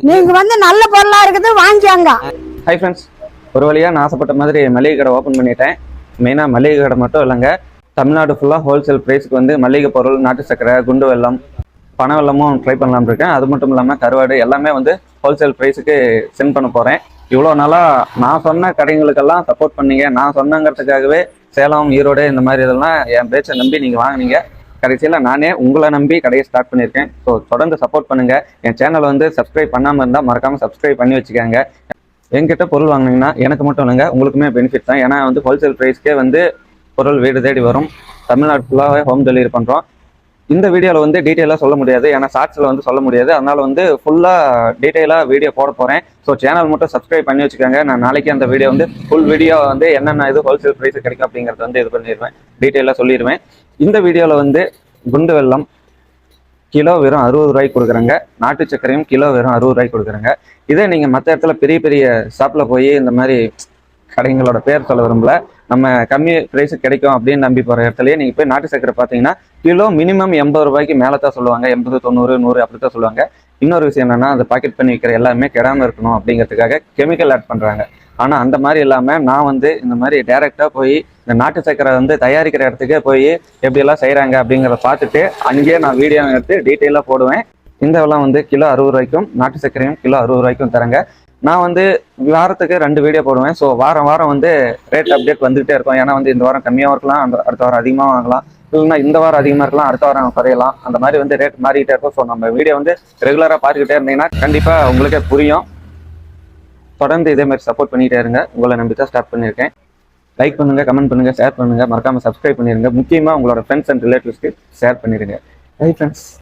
நீங்க நல்ல பொருளா இருக்குது வாங்கிக்கோங்க. ஹை ஃப்ரெண்ட்ஸ், ஒரு வழியாக நான் ஆசைப்பட்ட மாதிரி மளிகை கடை ஓப்பன் பண்ணிட்டேன். மெயினாக மளிகை கடை மட்டும் இல்லைங்க, தமிழ்நாடு ஃபுல்லாக ஹோல்சேல் ப்ரைஸுக்கு மளிகை பொருள், நாட்டு சக்கரை, குண்டு வெல்லம், பனை வெல்லமும் ட்ரை பண்ணலாம்னு இருக்கேன். அது மட்டும் இல்லாமல் கருவாடு எல்லாமே ஹோல்சேல் ப்ரைஸுக்கு சென்ட் பண்ண போகிறேன். இவ்வளோ நாளாக நான் சொன்ன கடைகளுக்கெல்லாம் சப்போர்ட் பண்ணீங்க. நான் சொன்னங்கிறதுக்காகவே சேலம், ஈரோடு இந்த மாதிரி இதெல்லாம் என் பேச்சை நம்பி நீங்கள் வாங்கினீங்க. கடைசியில் நானே உங்களை நம்பி கடையை ஸ்டார்ட் பண்ணியிருக்கேன். ஸோ தொடர்ந்து சப்போர்ட் பண்ணுங்கள். என் சேனலை சப்ஸ்கிரைப் பண்ணாமல் இருந்தால் மறக்காமல் சப்ஸ்கிரைப் பண்ணி வச்சுக்கோங்க. என்கிட்ட பொருள் வாங்கினீங்கன்னா எனக்கு மட்டும் இல்லைங்க, உங்களுக்குமே பெனிஃபிட் தான். ஏன்னா ஹோல்சேல் ப்ரைஸ்க்கே பொருள் வீடு தேடி வரும். தமிழ்நாடு ஃபுல்லாகவே ஹோம் டெலிவரி பண்ணுறோம். இந்த வீடியோவில் டீட்டெயிலாக சொல்ல முடியாது, ஏன்னா ஷார்ட்ஸில் சொல்ல முடியாது. அதனால் ஃபுல்லாக டீட்டெயிலாக வீடியோ போட போகிறேன். ஸோ சேனல் மட்டும் சப்ஸ்கிரைப் பண்ணி வச்சுக்கோங்க. நான் நாளைக்கு அந்த வீடியோ ஃபுல் வீடியோ என்னென்ன ஹோல்சேல் ப்ரைஸ் கிடைக்கும் அப்படிங்கிறது இது பண்ணிடுவேன், டீட்டெயிலாக சொல்லிடுவேன். இந்த வீடியோவில் குண்டு வெல்லம் கிலோ வெறும் 60 ரூபாய்க்கு கொடுக்குறேங்க. நாட்டு சக்கரையும் கிலோ வெறும் 60 ரூபாய்க்கு கொடுக்குறேங்க. இதே நீங்கள் மற்ற இடத்துல பெரிய பெரிய ஷாப்பில் போய் இந்த மாதிரி கடைங்களோட பேர் சொல்ல விரும்பல, நம்ம கம்மி ப்ரைஸுக்கு கிடைக்கும் அப்படின்னு நம்பி போகிற இடத்துலயே நீங்கள் போய் நாட்டு சக்கரை பார்த்தீங்கன்னா கிலோ மினிமம் 80 ரூபாய்க்கு மேலே தான் சொல்லுவாங்க. 80, 90, 100 அப்படி தான் சொல்லுவாங்க. இன்னொரு விஷயம் என்னென்னா, அந்த பாக்கெட் பண்ணி விற்கிற எல்லாமே கெடாமல் இருக்கணும் அப்படிங்கிறதுக்காக கெமிக்கல் ஆட் பண்ணுறாங்க. ஆனால் அந்த மாதிரி இல்லாமல் நான் இந்த மாதிரி டைரெக்டாக போய் இந்த நாட்டு சக்கரை தயாரிக்கிற இடத்துக்கே போய் எப்படியெல்லாம் செய்கிறாங்க அப்படிங்கிறத பார்த்துட்டு அங்கேயே நான் வீடியோ எடுத்து டீட்டெயிலாக போடுவேன். இந்த வெல்லம் கிலோ 60 ரூபாய்க்கும், நாட்டு சக்கரையும் கிலோ 60 ரூபாய்க்கும் தரேங்க. நான் வாரத்துக்கு 2 வீடியோ போடுவேன். ஸோ வாரம் ரேட் அப்டேட் வந்துகிட்டே இருக்கும். ஏன்னா இந்த வாரம் கம்மியாக இருக்கலாம், அடுத்த வாரம் அதிகமாக வாங்கலாம், இல்லைன்னா இந்த வாரம் அதிகமாக இருக்கலாம், அடுத்த வாரம் குறையலாம். அந்த மாதிரி ரேட் மாறிக்கிட்டே இருக்கும். ஸோ நம்ம வீடியோ ரெகுலராக பார்த்துக்கிட்டே இருந்தீங்கன்னா கண்டிப்பாக உங்களுக்கே புரியும். தொடர்ந்து இதே மாதிரி சப்போர்ட் பண்ணிகிட்டே இருங்க. உங்களை நம்பி தான் ஸ்டார்ட் பண்ணியிருக்கேன். லைக் பண்ணுங்க, கமெண்ட் பண்ணுங்க, ஷேர் பண்ணுங்க, மறக்காம சப்ஸ்கிரைப் பண்ணிடுங்க. முக்கியமாக உங்களோட ஃப்ரெண்ட்ஸ் அண்ட் ரிலேட்டிவ்ஸ்க்கு ஷேர் பண்ணிடுங்க. Hi friends.